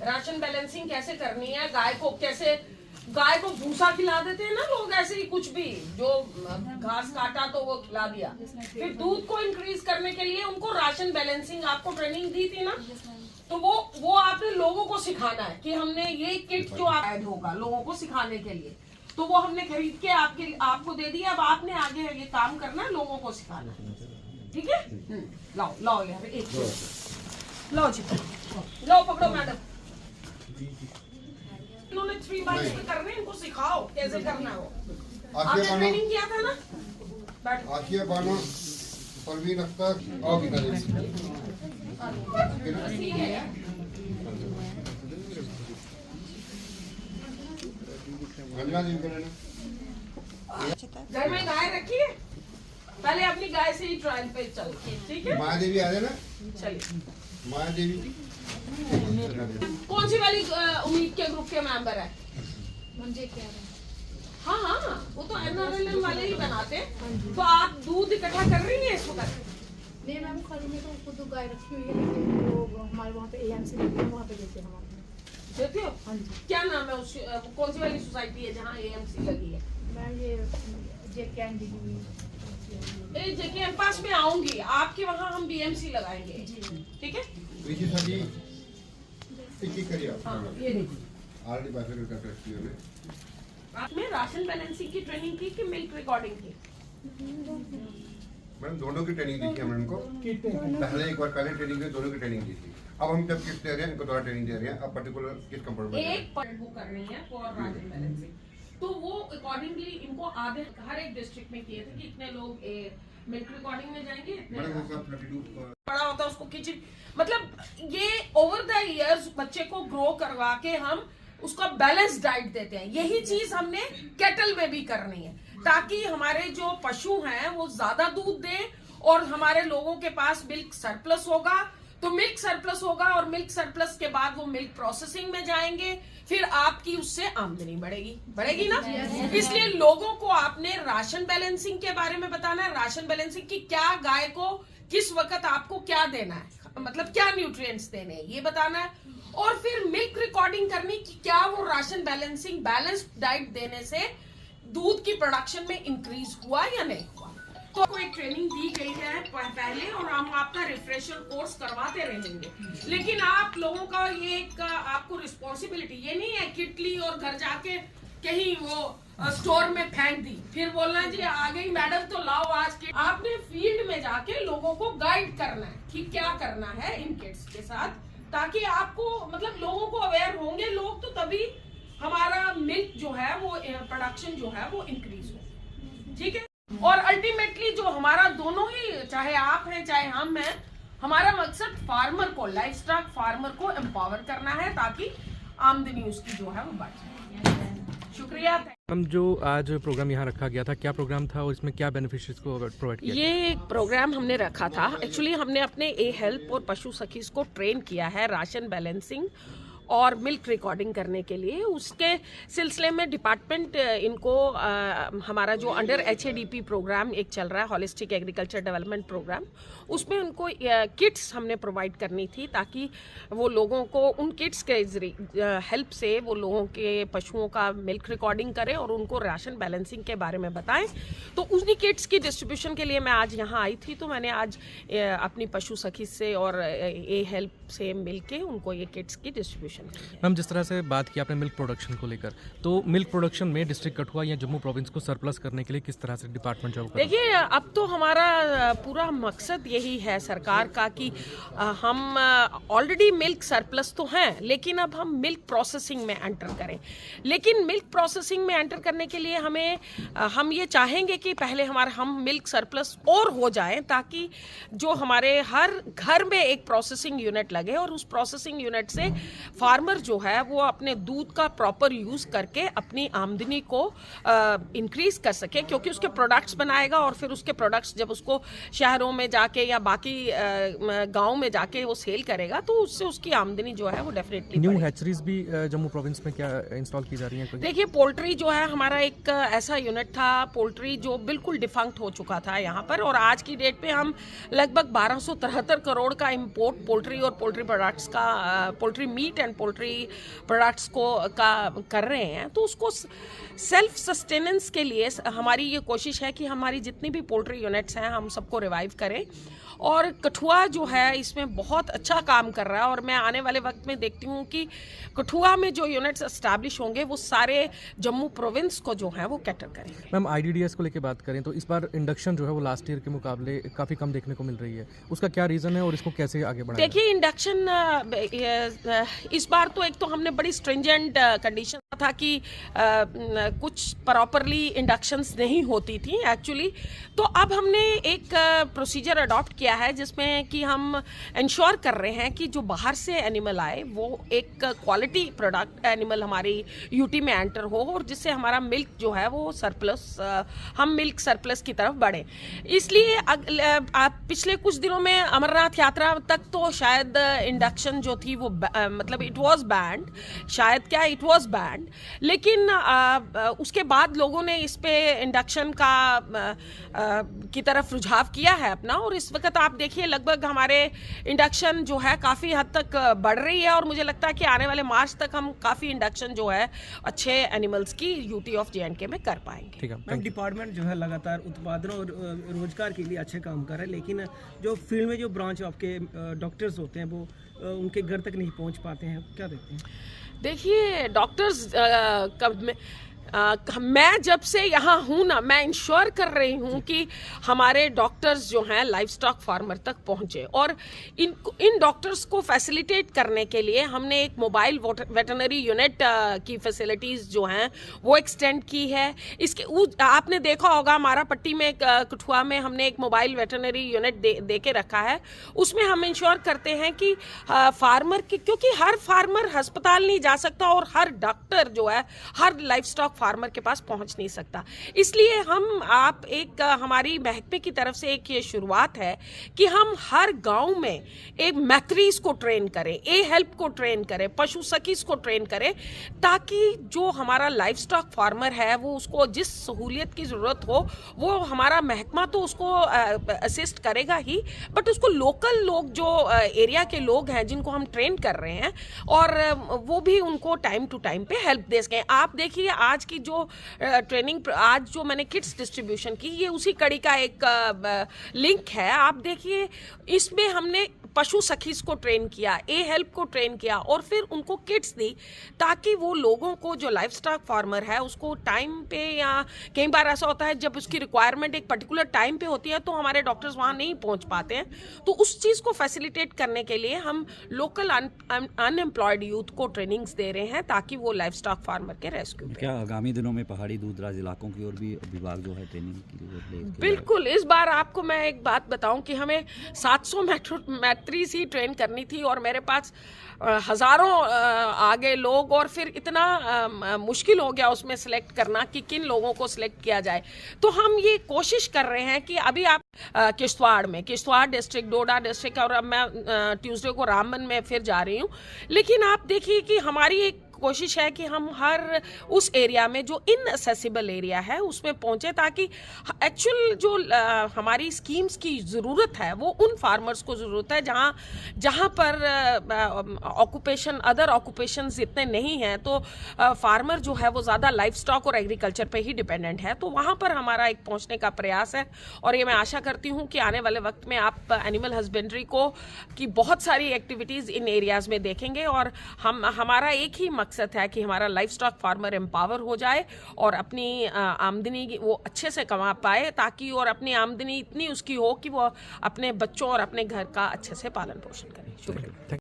Ration balancing कैसे करनी है, गाय को भूसा खिला देते हैं ना लोग, ऐसे ही कुछ भी जो घास काटा तो वो खिला दिया। फिर दूध को इंक्रीज करने के लिए उनको राशन बैलेंसिंग आपको ट्रेनिंग दी थी ना, तो वो आपने लोगों को सिखाना है कि हमने ये किट जो ऐड होगा लोगों को सिखाने के लिए, तो वो हमने खरीद के आपको दे दिया। अब आपने आगे ये काम करना है, लोगों को सिखाना है, ठीक है। लाओ यार एक लाओ जी, लो पकड़ो मैडम। इन्होंने 3 बाइट्स पे करने, इनको सिखाओ कैसे करना है। वो आपने ट्रेनिंग किया था ना। आशिया बानो परवीन अख्तर और भी करें। घर में गाय रखी है, पहले अपनी गाय से ही ट्रायल पे चल, ठीक है। माया देवी आ जाना, चलिए। माया देवी कौन सी वाली उम्मीद के ग्रुप के मेंबर है? मुझे क्या हाँ, वो तो NRLM वाले ही बनाते हैं। तो आप दूध इकट्ठा कर रही हैं इस वक्त? नहीं मैम, खाली में तो खुद गाय रखी हुई है, लेकिन वो हमारे वहाँ पे AMC लगी है, वहाँ पे देते हैं हमारे। देते हो? हाँ जी। क्या नाम है उस कौन सी वाली सोसाइटी है जहाँ AMC लगी है? मैं ये JKND JKM पास में आऊंगी, आपके वहाँ हम BMC लगाएंगे, ठीक है। ऋषि सर जी करिए आप। हाँ, ये देखिए ऑलरेडी बात कर रखी है। आपने राशन बैलेंसिंग की ट्रेनिंग की कि मिल्क रिकॉर्डिंग की? मैडम दोनों की ट्रेनिंग दी थी हमने इनको, पहले एक बार पहले ट्रेनिंग दी, दोनों की ट्रेनिंग दी थी। अब हम जब किट दे रहे हैं इनको दोबारा ट्रेनिंग दे रहे हैं। अब पर्टिकुलर किस कंपोनेंट एक पॉइंट वो करनी है फॉर राशन बैलेंसिंग, तो वो अकॉर्डिंगली इनको आधे हर एक डिस्ट्रिक्ट में किए थे कि इतने लोग मिल्क रिकॉर्डिंग में जाएंगे, इतने बड़ा होता है उसको किचन, मतलब ये ओवर द इयर्स बच्चे को ग्रो करवा के हम उसका बैलेंस डाइट देते हैं। यही चीज हमने केटल में भी करनी है, ताकि हमारे जो पशु हैं वो ज्यादा दूध दें और हमारे लोगों के पास मिल्क सरप्लस होगा। तो मिल्क सरप्लस होगा और मिल्क सरप्लस के बाद वो मिल्क प्रोसेसिंग में जाएंगे, फिर आपकी उससे आमदनी बढ़ेगी ना। इसलिए लोगों को आपने राशन बैलेंसिंग के बारे में बताना है, राशन बैलेंसिंग की क्या गाय को किस वक्त आपको क्या देना है, मतलब क्या न्यूट्रिएंट्स देने हैं ये बताना है। और फिर मिल्क रिकॉर्डिंग करनी कि क्या वो राशन बैलेंसिंग बैलेंस्ड डाइट देने से दूध की प्रोडक्शन में इंक्रीज हुआ या नहीं हुआ। तो एक ट्रेनिंग दी गई है पहले, और हम आपका रिफ्रेशर कोर्स करवाते रहेंगे। लेकिन आप लोगों का ये एक आपको रिस्पॉन्सिबिलिटी ये नहीं है किट ली और घर जाके कहीं वो स्टोर में फेंक दी, फिर बोलना जी आ गई मैडम तो लाओ आज के। आपने फील्ड में जाके लोगों को गाइड करना है कि क्या करना है इन किट्स के साथ, ताकि आपको मतलब लोगों को अवेयर होंगे लोग, तो तभी हमारा मिल्क जो है वो प्रोडक्शन जो है वो इंक्रीज हो, ठीक है। और अल्टीमेटली जो हमारा दोनों ही, चाहे आप हैं चाहे हम हैं, हमारा मकसद फार्मर को, लाइफ स्टॉक फार्मर को एम्पावर करना है ताकि आमदनी उसकी जो है वो बढ़े। शुक्रिया। हम जो आज प्रोग्राम यहाँ रखा गया था, क्या प्रोग्राम था और इसमें क्या बेनिफिशियरीज को प्रोवाइड किया? ये एक प्रोग्राम हमने रखा था, एक्चुअली हमने अपने हेल्प और पशु सखीज को ट्रेन किया है राशन बैलेंसिंग और मिल्क रिकॉर्डिंग करने के लिए। उसके सिलसिले में डिपार्टमेंट इनको हमारा जो अंडर HADP प्रोग्राम एक चल रहा है, हॉलिस्टिक एग्रीकल्चर डेवलपमेंट प्रोग्राम, उसमें उनको किट्स हमने प्रोवाइड करनी थी ताकि वो लोगों को उन किट्स के हेल्प से वो लोगों के पशुओं का मिल्क रिकॉर्डिंग करें और उनको राशन बैलेंसिंग के बारे में बताएं। तो उन्हीं किट्स की डिस्ट्रीब्यूशन के लिए मैं आज यहाँ आई थी, तो मैंने आज अपनी पशु सखी से और हेल्प से मिल के उनको ये किट्स की डिस्ट्रीब्यूशन। मैम जिस तरह से बात की आपने मिल्क प्रोडक्शन को लेकर, तो मिल्क प्रोडक्शन में डिस्ट्रिक्ट कठुआ या जम्मू प्रोविंस को सरप्लस करने के लिए किस तरह से डिपार्टमेंट जॉब कर रहा है? देखिए अब तो हमारा पूरा मकसद यही है सरकार का कि हम ऑलरेडी मिल्क सरप्लस तो हैं, लेकिन अब हम मिल्क प्रोसेसिंग में एंटर करें। लेकिन मिल्क प्रोसेसिंग में एंटर करने के लिए हम ये चाहेंगे कि पहले हम मिल्क सरप्लस और हो जाएं, ताकि जो हमारे हर घर में एक प्रोसेसिंग यूनिट लगे और उस प्रोसेसिंग यूनिट से फार्मर जो है वो अपने दूध का प्रॉपर यूज़ करके अपनी आमदनी को इंक्रीज कर सके, क्योंकि उसके प्रोडक्ट्स बनाएगा और फिर उसके प्रोडक्ट्स जब उसको शहरों में जाके या बाकी गाँव में जाके वो सेल करेगा तो उससे उसकी आमदनी जो है वो डेफिनेटली। न्यू हैचरीज भी जम्मू प्रोविंस में क्या इंस्टॉल की जा रही हैं? देखिए, पोल्ट्री जो है हमारा एक ऐसा यूनिट था पोल्ट्री जो बिल्कुल डिफंक्ट हो चुका था यहाँ पर, और आज की डेट पे हम लगभग 1273 करोड़ का इंपोर्ट पोल्ट्री और पोल्ट्री प्रोडक्ट्स का, poultry meet and poultry products को का कर रहे हैं। तो उसको सेल्फ सस्टेनेंस के लिए हमारी ये कोशिश है कि हमारी जितनी भी पोल्ट्री यूनिट्स हैं हम सबको रिवाइव करें, और कठुआ जो है इसमें बहुत अच्छा काम कर रहा है। और मैं आने वाले वक्त में देखती हूँ कि कठुआ में जो यूनिट्स एस्टैब्लिश होंगे वो सारे जम्मू प्रोविंस को जो है वो कैटर करेंगे। मैम, IDDS को लेकर बात करें तो इस बार इंडक्शन जो है वो लास्ट ईयर के मुकाबले काफ़ी कम देखने को मिल रही है, उसका क्या रीज़न है और इसको कैसे आगे बढ़ाएं? देखिए, इंडक्शन इस बार तो एक तो हमने बड़ी स्ट्रिंजेंट कंडीशन था कि कुछ प्रॉपरली इंडक्शंस नहीं होती थी एक्चुअली। तो अब हमने एक प्रोसीजर अडॉप्ट किया है जिसमें कि हम इंश्योर कर रहे हैं कि जो बाहर से एनिमल आए वो एक क्वालिटी प्रोडक्ट एनिमल हमारी यूटी में एंटर हो, और जिससे हमारा मिल्क जो है वो सरप्लस, हम मिल्क सरप्लस की तरफ बढ़े। इसलिए पिछले कुछ दिनों में अमरनाथ यात्रा तक तो शायद इंडक्शन जो थी वो मतलब इट वाज बैंड, शायद क्या इट वाज बैंड, लेकिन उसके बाद लोगों ने इस पे इंडक्शन का की तरफ रुझाव किया है अपना, और इस वक्त आप देखिए लगभग हमारे इंडक्शन जो है काफ़ी हद तक बढ़ रही है, और मुझे लगता है कि आने वाले मार्च तक हम काफ़ी इंडक्शन जो है अच्छे एनिमल्स की यूटी ऑफ JNK में कर पाएंगे। ठीक है मैम, डिपार्टमेंट जो है लगातार उत्पादन और रोजगार के लिए अच्छे काम कर रहा है, लेकिन जो फील्ड में जो ब्रांच आपके डॉक्टर्स होते हैं वो उनके घर तक नहीं पहुंच पाते हैं, क्या देखते हैं? देखिए, डॉक्टर्स मैं जब से यहाँ हूँ ना, मैं इंश्योर कर रही हूँ कि हमारे डॉक्टर्स जो हैं लाइफ स्टॉक फार्मर तक पहुँचे, और इन डॉक्टर्स को फैसिलिटेट करने के लिए हमने एक मोबाइल वेटरनरी यूनिट की फैसिलिटीज़ जो हैं वो एक्सटेंड की है। इसके आपने देखा होगा हमारा पट्टी में कठुआ में हमने एक मोबाइल वेटरनरी यूनिट दे के रखा है। उसमें हम इंश्योर करते हैं कि फार्मर की, क्योंकि हर फार्मर अस्पताल नहीं जा सकता और हर डॉक्टर जो है हर लाइफ स्टॉक फार्मर के पास पहुंच नहीं सकता, इसलिए हमारी महकमे की तरफ से एक ये शुरुआत है कि हम हर गांव में एक मैत्रीज को ट्रेन करें, हेल्प को ट्रेन करें, पशु सखीज को ट्रेन करें, ताकि जो हमारा लाइफ स्टॉक फार्मर है वो उसको जिस सहूलियत की ज़रूरत हो वो हमारा महकमा तो उसको असिस्ट करेगा ही, बट उसको लोकल लोग जो एरिया के लोग हैं जिनको हम ट्रेन कर रहे हैं, और वो भी उनको टाइम टू टाइम पे हेल्प दे सकें। आप देखिए आज की जो ट्रेनिंग, आज जो मैंने किट्स डिस्ट्रीब्यूशन की, ये उसी कड़ी का एक लिंक है। आप देखिए इसमें हमने पशु सखीज को ट्रेन किया, हेल्प को ट्रेन किया, और फिर उनको किट्स दी ताकि वो लोगों को जो लाइफ स्टॉक फार्मर है उसको टाइम पे, या कई बार ऐसा होता है जब उसकी रिक्वायरमेंट एक पर्टिकुलर टाइम पे होती है तो हमारे डॉक्टर्स वहाँ नहीं पहुँच पाते हैं, तो उस चीज़ को फैसिलिटेट करने के लिए हम लोकल अनएम्प्लॉयड यूथ को ट्रेनिंग्स दे रहे हैं ताकि वो लाइफ स्टॉक फार्मर के रेस्क्यू। क्या आगामी दिनों में पहाड़ी दूरदराज इलाकों की ओर भी विभाग जो है ट्रेनिंग की? बिल्कुल, इस बार आपको मैं एक बात बताऊं कि हमें 700 मैट्रीज ही ट्रेन करनी थी, और मेरे पास हज़ारों आगे लोग, और फिर इतना मुश्किल हो गया उसमें सेलेक्ट करना कि किन लोगों को सिलेक्ट किया जाए। तो हम ये कोशिश कर रहे हैं कि अभी आप किश्तवाड़ डिस्ट्रिक्ट, डोडा डिस्ट्रिक्ट, और अब मैं ट्यूसडे को रामबन में फिर जा रही हूँ, लेकिन आप देखिए कि हमारी एक कोशिश है कि हम हर उस एरिया में जो इनएसेसिबल एरिया है उसमें पहुंचे, ताकि एक्चुअल जो हमारी स्कीम्स की ज़रूरत है वो उन फार्मर्स को ज़रूरत है जहां पर ऑक्यूपेशन, अदर ऑक्यूपेशंस इतने नहीं हैं, तो फार्मर जो है वो ज़्यादा लाइफ स्टॉक और एग्रीकल्चर पे ही डिपेंडेंट है, तो वहां पर हमारा एक पहुंचने का प्रयास है। और ये मैं आशा करती हूँ कि आने वाले वक्त में आप एनिमल हस्बेंड्री की बहुत सारी एक्टिविटीज़ इन एरियाज़ में देखेंगे, और हमारा एक ही मकसद है कि हमारा लाइफ स्टॉक फार्मर एम्पावर हो जाए और अपनी आमदनी वो अच्छे से कमा पाए, ताकि और अपनी आमदनी इतनी उसकी हो कि वो अपने बच्चों और अपने घर का अच्छे से पालन पोषण करे। शुक्रिया।